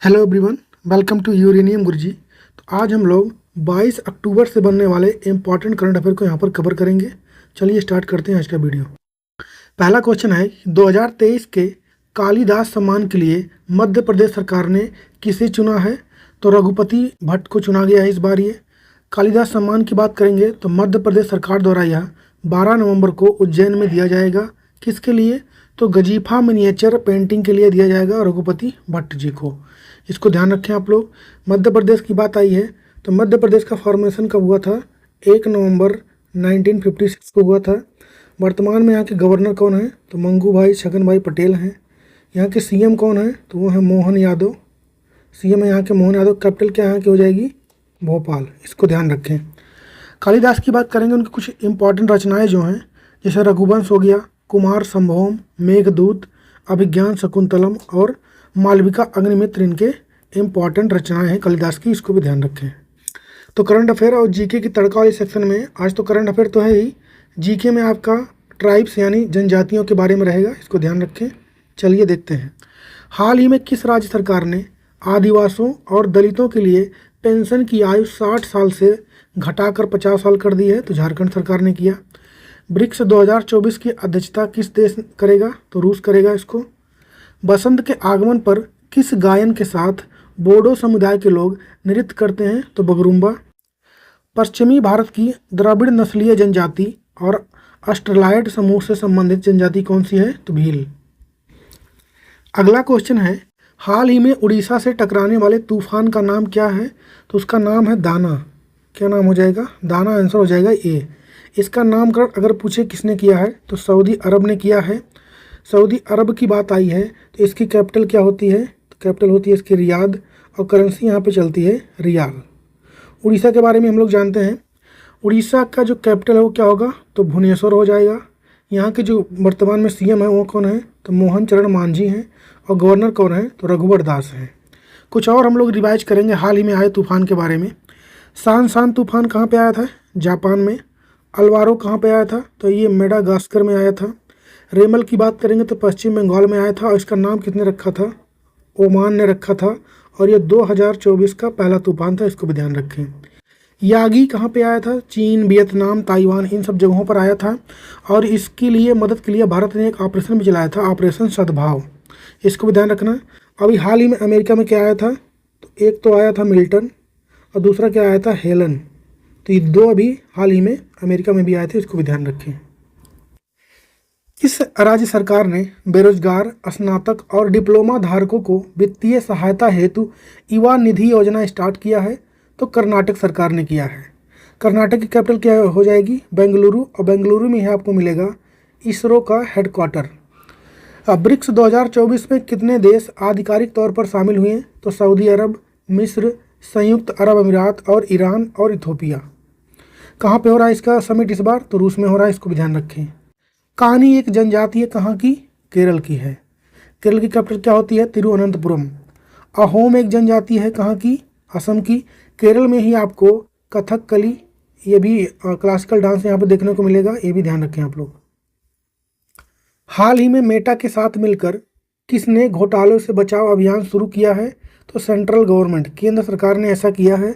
Hello everyone, welcome to uranium Guruji. तो आज हम लोग 22 अक्टूबर से बनने वाले इम्पॉर्टेंट करंट अफेयर को यहाँ पर कवर करेंगे। चलिए स्टार्ट करते हैं आज का वीडियो। पहला क्वेश्चन है 2023 के कालिदास सम्मान के लिए मध्य प्रदेश सरकार ने किसे चुना है? तो रघुपति भट्ट को चुना गया है इस बार। ये कालिदास सम्मान की बात करेंगे तो मध्य प्रदेश सरकार द्वारा यह 12 नवंबर को उज्जैन में दिया जाएगा। किसके लिए? तो गजीफा मिनिएचर पेंटिंग के लिए दिया जाएगा रघुपति भट्ट जी को। इसको ध्यान रखें आप लोग। मध्य प्रदेश की बात आई है तो मध्य प्रदेश का फॉर्मेशन कब हुआ था? 1 नवंबर 1956 को हुआ था। वर्तमान में यहाँ के गवर्नर कौन है? तो मंगू भाई छगन भाई पटेल हैं। यहाँ के सीएम कौन है? तो वो है मोहन यादव। सीएम है यहाँ के मोहन यादव। कैपिटल क्या यहाँ की हो जाएगी? भोपाल। इसको ध्यान रखें। कालिदास की बात करेंगे, उनकी कुछ इंपॉर्टेंट रचनाएं जो हैं, जैसे रघुवंश हो गया, कुमार संभवम, मेघदूत, अभिज्ञान शकुंतलम और मालविका अग्निमित्र, इनके इम्पॉर्टेंट रचनाएं हैं कालिदास की। इसको भी ध्यान रखें। तो करंट अफेयर और जीके की तड़का वाली सेक्शन में आज तो करंट अफेयर तो है ही, जीके में आपका ट्राइब्स यानी जनजातियों के बारे में रहेगा। इसको ध्यान रखें। चलिए देखते हैं। हाल ही में किस राज्य सरकार ने आदिवासियों और दलितों के लिए पेंशन की आयु 60 साल से घटाकर 50 साल कर दी है? तो झारखंड सरकार ने किया। ब्रिक्स 2024 की अध्यक्षता किस देश करेगा? तो रूस करेगा इसको। बसंत के आगमन पर किस गायन के साथ बोडो समुदाय के लोग नृत्य करते हैं? तो बगरुम्बा। पश्चिमी भारत की द्रविड़ नस्लीय जनजाति और ऑस्ट्रेलाइड समूह से संबंधित जनजाति कौन सी है? तो भील। अगला क्वेश्चन है, हाल ही में उड़ीसा से टकराने वाले तूफान का नाम क्या है? तो उसका नाम है दाना। क्या नाम हो जाएगा? दाना आंसर हो जाएगा ए। इसका नामकरण अगर पूछे किसने किया है तो सऊदी अरब ने किया है। सऊदी अरब की बात आई है तो इसकी कैपिटल क्या होती है? तो कैपिटल होती है इसकी रियाद और करेंसी यहाँ पे चलती है रियाल। उड़ीसा के बारे में हम लोग जानते हैं। उड़ीसा का जो कैपिटल है वो क्या होगा? तो भुवनेश्वर हो जाएगा। यहाँ के जो वर्तमान में सीएम है वो कौन है? तो मोहन चरण मांझी हैं। और गवर्नर कौन है? तो रघुवर दास हैं। कुछ और हम लोग रिवाइज करेंगे हाल ही में आए तूफान के बारे में। सान तूफान कहाँ पर आया था? जापान में। अलवारो कहाँ पे आया था? तो ये मेडागास्कर में आया था। रेमल की बात करेंगे तो पश्चिम बंगाल में आया था और इसका नाम किसने रखा था? ओमान ने रखा था। और ये 2024 का पहला तूफान था। इसको भी ध्यान रखें। यागी कहाँ पे आया था? चीन, वियतनाम, ताइवान, इन सब जगहों पर आया था। और इसके लिए मदद के लिए भारत ने एक ऑपरेशन भी चलाया था, ऑपरेशन सद्भाव। इसको भी ध्यान रखना। अभी हाल ही में अमेरिका में क्या आया था? तो एक तो आया था मिल्टन और दूसरा क्या आया था? हेलन। तो ये दो अभी हाल ही में अमेरिका में भी आए थे। इसको भी ध्यान रखें। किस राज्य सरकार ने बेरोजगार, स्नातक और डिप्लोमा धारकों को वित्तीय सहायता हेतु युवा निधि योजना स्टार्ट किया है? तो कर्नाटक सरकार ने किया है। कर्नाटक की कैपिटल क्या हो जाएगी? बेंगलुरु। और बेंगलुरु में ही आपको मिलेगा इसरो का हेडक्वार्टर। अब ब्रिक्स 2024 में कितने देश आधिकारिक तौर पर शामिल हुए? तो सऊदी अरब, मिस्र, संयुक्त अरब अमीरात और ईरान और इथोपिया। कहाँ पे हो रहा है इसका समिट इस बार? तो रूस में हो रहा है। इसको भी ध्यान रखें। कानी एक जनजाति है कहाँ की? केरल की है। केरल की कैपिटल क्या होती है? तिरुवनंतपुरम। अहोम एक जनजाति है कहाँ की? असम की। केरल में ही आपको कथकली, ये भी क्लासिकल डांस यहाँ पे देखने को मिलेगा। ये भी ध्यान रखें आप लोग। हाल ही में मेटा के साथ मिलकर किसने घोटालों से बचाव अभियान शुरू किया है? तो सेंट्रल गवर्नमेंट, केंद्र सरकार ने ऐसा किया है।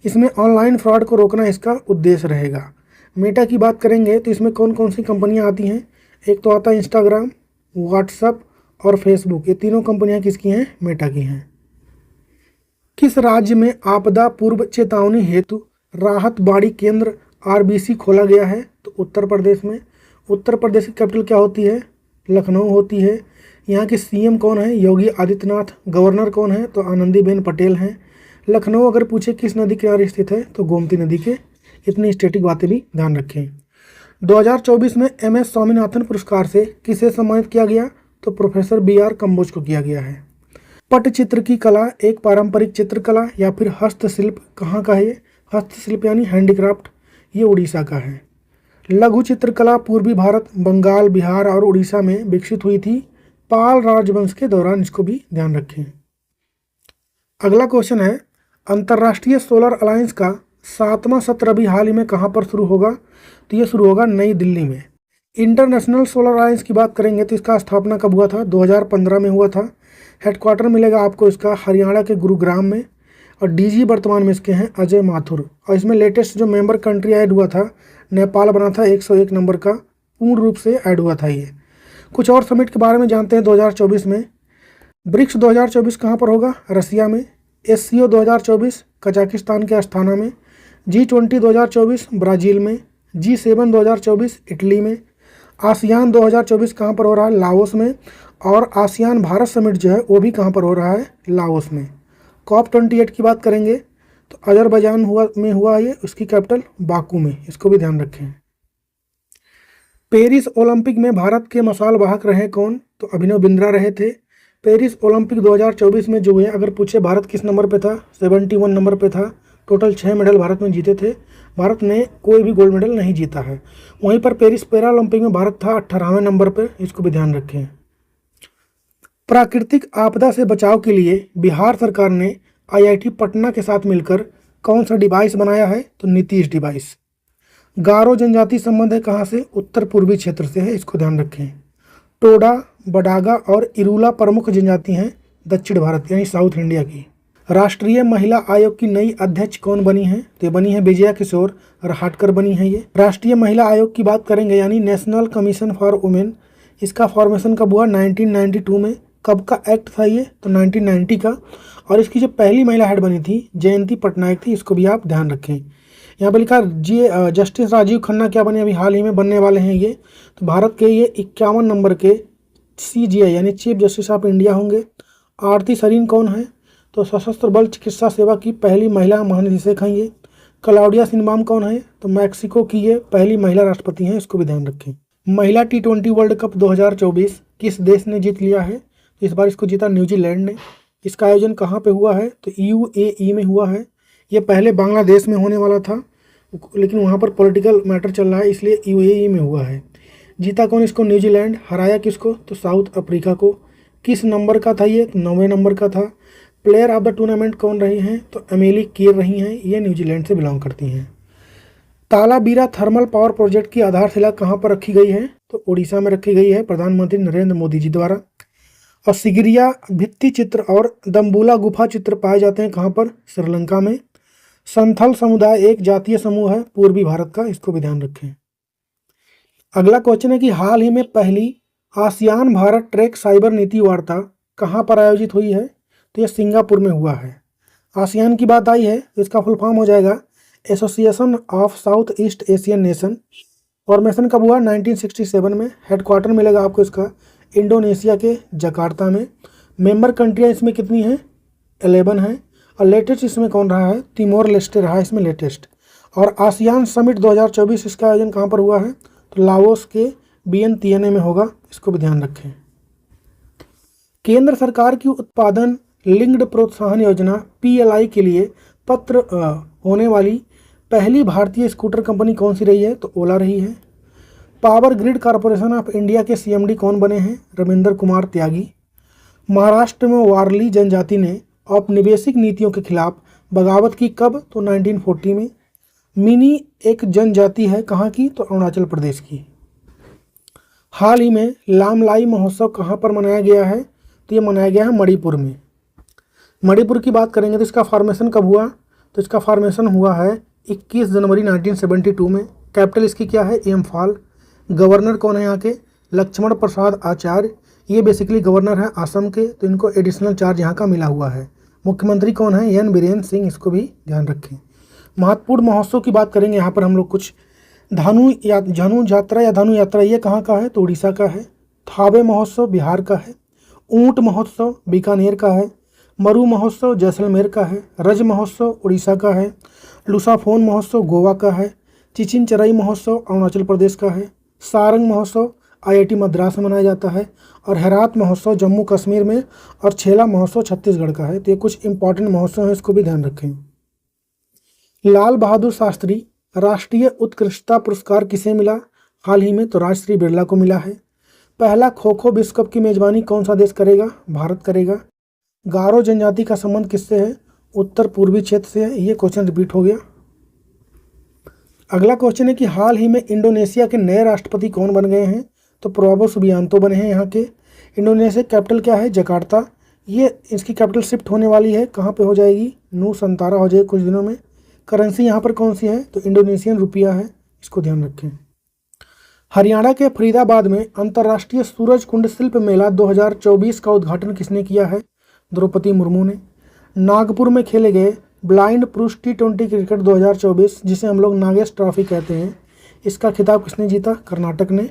इसमें ऑनलाइन फ्रॉड को रोकना इसका उद्देश्य रहेगा। मेटा की बात करेंगे तो इसमें कौन कौन सी कंपनियां आती हैं? एक तो आता है इंस्टाग्राम, व्हाट्सएप और फेसबुक। ये तीनों कंपनियां किसकी हैं? मेटा की हैं। किस राज्य में आपदा पूर्व चेतावनी हेतु राहत बाड़ी केंद्र आरबीसी खोला गया है? तो उत्तर प्रदेश में। उत्तर प्रदेश की कैपिटल क्या होती है? लखनऊ होती है। यहाँ के सीएम कौन है? योगी आदित्यनाथ। गवर्नर कौन है? तो आनंदीबेन पटेल हैं। लखनऊ अगर पूछे किस नदी किनारे स्थित है? तो गोमती नदी के। इतनी स्टैटिक बातें भी ध्यान रखें। 2024 में MS स्वामीनाथन पुरस्कार से किसे सम्मानित किया गया? तो प्रोफेसर BR कम्बोज को किया गया है। पटचित्र की कला एक पारंपरिक चित्रकला या फिर हस्तशिल्प कहाँ का है? हस्तशिल्प यानी हैंडीक्राफ्ट, ये उड़ीसा का है। लघु चित्रकला पूर्वी भारत, बंगाल, बिहार और उड़ीसा में विकसित हुई थी पाल राजवंश के दौरान। इसको भी ध्यान रखें। अगला क्वेश्चन है, अंतर्राष्ट्रीय सोलर अलायंस का 7वां सत्र अभी हाल ही में कहाँ पर शुरू होगा? तो ये शुरू होगा नई दिल्ली में। इंटरनेशनल सोलर अलायंस की बात करेंगे तो इसका स्थापना कब हुआ था? 2015 में हुआ था। हेडक्वार्टर मिलेगा आपको इसका हरियाणा के गुरुग्राम में, और डीजी वर्तमान में इसके हैं अजय माथुर। और इसमें लेटेस्ट जो मेंबर कंट्री ऐड हुआ था, नेपाल बना था 101 नंबर का, पूर्ण रूप से ऐड हुआ था ये। कुछ और समिट के बारे में जानते हैं 2024 में। ब्रिक्स 2024 कहाँ पर होगा? रसिया में। SCO 2024 कजाकिस्तान के अस्थाना में। G20 2024 ब्राज़ील में। G7 2024 इटली में। आसियान 2024 कहाँ पर हो रहा है? लाओस में। और आसियान भारत समिट जो है वो भी कहाँ पर हो रहा है? लाओस में। COP28 की बात करेंगे तो अजरबैजान हुआ ये, उसकी कैपिटल बाकू में, इसको भी ध्यान रखें। पेरिस ओलंपिक में भारत के मसाल वाहक रहे कौन? तो अभिनव बिंद्रा रहे थे। पेरिस ओलंपिक 2024 में जो हुए, अगर पूछे भारत किस नंबर पे था? 71 नंबर पे था। टोटल 6 मेडल भारत ने जीते थे। भारत ने कोई भी गोल्ड मेडल नहीं जीता है। वहीं पर पेरिस पैरा ओलंपिक में भारत था 18वें नंबर पर, इसको भी ध्यान रखें। प्राकृतिक आपदा से बचाव के लिए बिहार सरकार ने IIT पटना के साथ मिलकर कौन सा डिवाइस बनाया है? तो नीतीश डिवाइस। गारो जनजाति संबंध है कहाँ से? उत्तर पूर्वी क्षेत्र से है, इसको ध्यान रखें। टोडा, बडागा और इरूला प्रमुख जनजाति हैं दक्षिण भारत यानी साउथ इंडिया की। राष्ट्रीय महिला आयोग की नई अध्यक्ष कौन बनी है? तो बनी है विजया किशोर रहाटकर बनी है ये। राष्ट्रीय महिला आयोग की बात करेंगे यानी नेशनल कमीशन फॉर वुमेन, इसका फॉर्मेशन कब हुआ? 1992 में। कब का एक्ट था ये? तो 1990 का। और इसकी जो पहली महिला हेड बनी थी जयंती पटनायक थी, इसको भी आप ध्यान रखें। यहाँ पर लिखा जस्टिस राजीव खन्ना क्या बने? अभी हाल ही में बनने वाले हैं ये। तो भारत के ये 51 नंबर के CJI यानी चीफ जस्टिस ऑफ इंडिया होंगे। आरती सरीन कौन है? तो सशस्त्र बल चिकित्सा सेवा की पहली महिला महानिदेशक हैं ये। क्लाउडिया सिनबाम कौन है? तो मैक्सिको की ये पहली महिला राष्ट्रपति हैं, इसको भी ध्यान रखें। महिला T20 वर्ल्ड कप 2024 किस देश ने जीत लिया है? तो इस बार इसको जीता न्यूजीलैंड ने। इसका आयोजन कहाँ पे हुआ है? तो UAE में हुआ है। ये पहले बांग्लादेश में होने वाला था, लेकिन वहाँ पर पॉलिटिकल मैटर चल रहा है, इसलिए UAE में हुआ है। जीता कौन इसको? न्यूजीलैंड। हराया किसको? तो साउथ अफ्रीका को। किस नंबर का था ये? 9वें नंबर का था। प्लेयर ऑफ द टूर्नामेंट कौन रही हैं? तो एमिली कीर रही हैं, ये न्यूजीलैंड से बिलोंग करती हैं। तालाबीरा थर्मल पावर प्रोजेक्ट की आधारशिला कहाँ पर रखी गई है? तो उड़ीसा में रखी गई है प्रधानमंत्री नरेंद्र मोदी जी द्वारा। और सिगिरिया भित्ति चित्र और दम्बुला गुफा चित्र पाए जाते हैं कहाँ पर? श्रीलंका में। संथल समुदाय एक जातीय समूह है पूर्वी भारत का, इसको भी ध्यान रखें। अगला क्वेश्चन है कि हाल ही में पहली आसियान भारत ट्रैक साइबर नीति वार्ता कहाँ पर आयोजित हुई है? तो ये सिंगापुर में हुआ है। आसियान की बात आई है तो इसका फुल फॉर्म हो जाएगा association of south east Asian nation. Formation कब हुआ? 1967 में। हेडक्वार्टर मिलेगा आपको इसका इंडोनेशिया के जकार्ता में। मेंबर कंट्रियाँ इसमें कितनी हैं? 11 हैं। और लेटेस्ट इसमें कौन रहा है? तिमोर लेस्टे रहा है इसमें लेटेस्ट। और आसियान समिट 2024 इसका आयोजन कहाँ पर हुआ है? तो लाओस के वियंतियाने में होगा, इसको भी ध्यान रखें। केंद्र सरकार की उत्पादन लिंक्ड प्रोत्साहन योजना PLI के लिए पत्र होने वाली पहली भारतीय स्कूटर कंपनी कौन सी रही है? तो ओला रही है। Power grid corporation of India के CMD कौन बने हैं? रविंद्र कुमार त्यागी। महाराष्ट्र में वारली जनजाति ने औपनिवेशिक नीतियों के खिलाफ बगावत की कब? तो 1940 में। मिनी एक जनजाति है कहाँ की? तो अरुणाचल प्रदेश की। हाल ही में लामलाई महोत्सव कहाँ पर मनाया गया है? तो ये मनाया गया है मणिपुर में। मणिपुर की बात करेंगे तो इसका फॉर्मेशन कब हुआ? तो इसका फॉर्मेशन हुआ है 21 जनवरी 1972 में। कैपिटल इसकी क्या है? इम्फाल। गवर्नर कौन है यहाँ के? लक्ष्मण प्रसाद आचार्य। ये बेसिकली गवर्नर हैं आसम के, तो इनको एडिशनल चार्ज यहाँ का मिला हुआ है। मुख्यमंत्री कौन है? एन बीरेन्द्र सिंह, इसको भी ध्यान रखें। महत्वपूर्ण महोत्सव की बात करेंगे यहाँ पर हम लोग कुछ। धनु यात्रा ये कहाँ का है? तो उड़ीसा का है। थावे महोत्सव बिहार का है। ऊंट महोत्सव बीकानेर का है। मरु महोत्सव जैसलमेर का है। रज महोत्सव उड़ीसा का है। लुसाफोन महोत्सव गोवा का है। चिचिन चराई महोत्सव अरुणाचल प्रदेश का है। सारंग महोत्सव IIT मद्रास में मनाया जाता है। और हेरात महोत्सव जम्मू कश्मीर में। और छेला महोत्सव छत्तीसगढ़ का है। तो ये कुछ इंपॉर्टेंट महोत्सव हैं, इसको भी ध्यान रखें। लाल बहादुर शास्त्री राष्ट्रीय उत्कृष्टता पुरस्कार किसे मिला हाल ही में? तो राजश्री बिरला को मिला है। पहला खो खो विश्व कप की मेजबानी कौन सा देश करेगा? भारत करेगा। गारो जनजाति का संबंध किससे है? उत्तर पूर्वी क्षेत्र से है। ये क्वेश्चन रिपीट हो गया। अगला क्वेश्चन है कि हाल ही में इंडोनेशिया के नए राष्ट्रपति कौन बन गए हैं? तो प्रबोवो सुबियांतो बने हैं यहाँ के। इंडोनेशिया कैपिटल क्या है? जकार्ता। ये इसकी कैपिटल शिफ्ट होने वाली है, कहाँ पे हो जाएगी, नूसंतारा हो जाएगी कुछ दिनों में। करेंसी यहाँ पर कौन सी है, तो इंडोनेशियन रुपया है, इसको ध्यान रखें। हरियाणा के फरीदाबाद में अंतर्राष्ट्रीय सूरज कुंड शिल्प मेला 2024 का उद्घाटन किसने किया है, द्रौपदी मुर्मू ने। नागपुर में खेले गए ब्लाइंड पुरुष T20 क्रिकेट 2024, जिसे हम लोग नागेश ट्रॉफी कहते हैं, इसका खिताब किसने जीता, कर्नाटक ने।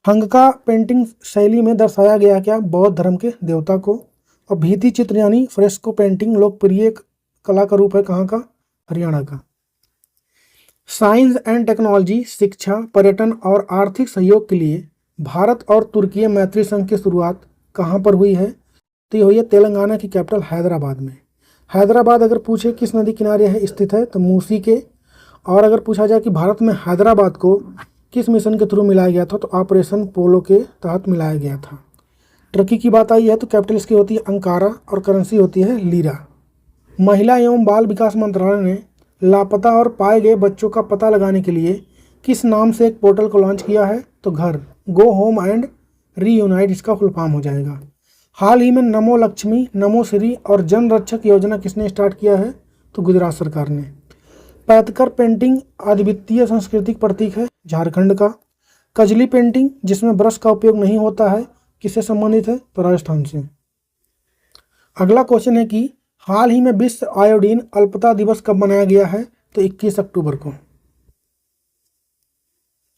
हंगका पेंटिंग शैली में दर्शाया गया क्या, बौद्ध धर्म के देवता को। और भित्ति चित्र यानी फ्रेस्को पेंटिंग लोकप्रिय कला का रूप है, कहाँ का, हरियाणा का। साइंस एंड टेक्नोलॉजी, शिक्षा, पर्यटन और आर्थिक सहयोग के लिए भारत और तुर्की मैत्री संघ की शुरुआत कहाँ पर हुई है, तो ये हुई है तेलंगाना की कैपिटल हैदराबाद में। हैदराबाद अगर पूछे किस नदी किनारे है स्थित है, तो मूसी के। और अगर पूछा जाए कि भारत में हैदराबाद को किस मिशन के थ्रू मिलाया गया था, तो ऑपरेशन पोलो के तहत मिलाया गया था। टर्की की बात आई है तो कैपिटल इसकी होती है अंकारा और करेंसी होती है लीरा। महिला एवं बाल विकास मंत्रालय ने लापता और पाए गए बच्चों का पता लगाने के लिए किस नाम से एक पोर्टल को लॉन्च किया है, तो घर, गो होम एंड रीयूनाइट इसका फुल फॉर्म हो जाएगा। हाल ही में नमो लक्ष्मी, नमो श्री और जन रक्षक योजना किसने स्टार्ट किया है, तो गुजरात सरकार ने। पैतकर पेंटिंग अद्वितीय सांस्कृतिक प्रतीक है, झारखंड का। कजली पेंटिंग जिसमें ब्रश का उपयोग नहीं होता है, किससे संबंधित है, तो राजस्थान से। अगला क्वेश्चन है कि हाल ही में विश्व आयोडीन अल्पता दिवस कब मनाया गया है, तो 21 अक्टूबर को।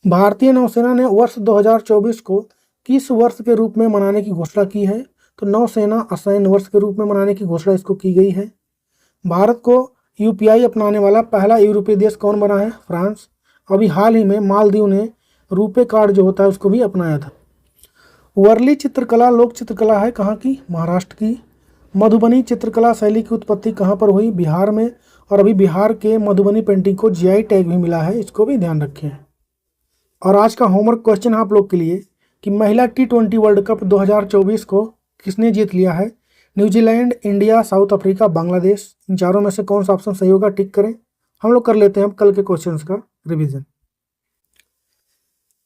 भारतीय नौसेना ने वर्ष 2024 को किस वर्ष के रूप में मनाने की घोषणा की है, तो नौसेना असैन्य वर्ष के रूप में मनाने की घोषणा इसको की गई है। भारत को यूपीआई अपनाने वाला पहला यूरोपीय देश कौन बना है, फ्रांस। अभी हाल ही में मालदीव ने रुपे कार्ड जो होता है उसको भी अपनाया था। वर्ली चित्रकला लोक चित्रकला है, कहाँ की, महाराष्ट्र की। मधुबनी चित्रकला शैली की उत्पत्ति कहाँ पर हुई, बिहार में। और अभी बिहार के मधुबनी पेंटिंग को जीआई टैग भी मिला है, इसको भी ध्यान रखें। और आज का होमवर्क क्वेश्चन आप लोग के लिए कि महिला T20 वर्ल्ड कप 2024 को किसने जीत लिया है, New Zealand, India, South Africa, Bangladesh. इन चारों में से कौन सा ऑप्शन सही होगा, टिक करें। हम लोग कर लेते हैं अब कल के क्वेश्चंस का रिवीजन।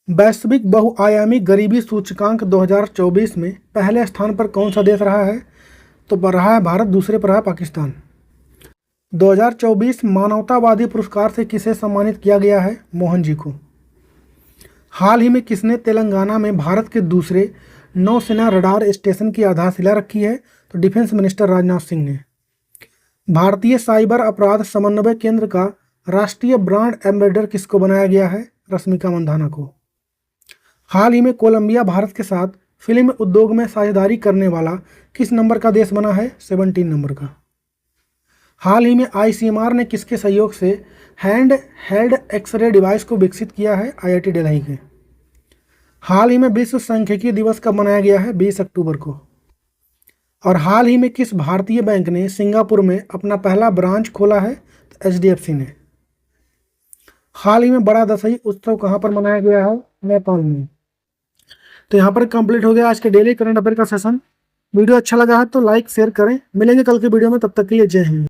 वैश्विक बहुआयामी गरीबी सूचकांक 2024 में पहले स्थान पर कौन सा देश रहा है, तो रहा है भारत, दूसरे पर रहा पाकिस्तान। 2024 मानवतावादी पुरस्कार से किसे सम्मानित किया गया है, मोहन जी को। हाल ही में किसने तेलंगाना में भारत के दूसरे नौसेना रडार स्टेशन की आधारशिला रखी है, तो डिफेंस मिनिस्टर राजनाथ सिंह ने। भारतीय साइबर अपराध समन्वय केंद्र का राष्ट्रीय ब्रांड एम्बेसडर किसको बनाया गया है, रश्मिका मंदाना को। हाल ही में कोलंबिया भारत के साथ फिल्म उद्योग में साझेदारी करने वाला किस नंबर का देश बना है, 17 नंबर का। हाल ही में ICMR ने किसके सहयोग से हैंड हेल्ड एक्सरे डिवाइस को विकसित किया है, IIT दिल्ली के। हाल ही में विश्व सांख्यिकी दिवस कब मनाया गया है, 20 अक्टूबर को। और हाल ही में किस भारतीय बैंक ने सिंगापुर में अपना पहला ब्रांच खोला है, तो HDFC ने। हाल ही में बड़ा दशई उत्सव कहाँ पर मनाया गया है, नेपाल में। तो यहाँ पर कंप्लीट हो गया आज के डेली करंट अफेयर का सेशन। वीडियो अच्छा लगा है तो लाइक शेयर करें। मिलेंगे कल के वीडियो में, तब तक के लिए जय हिंद।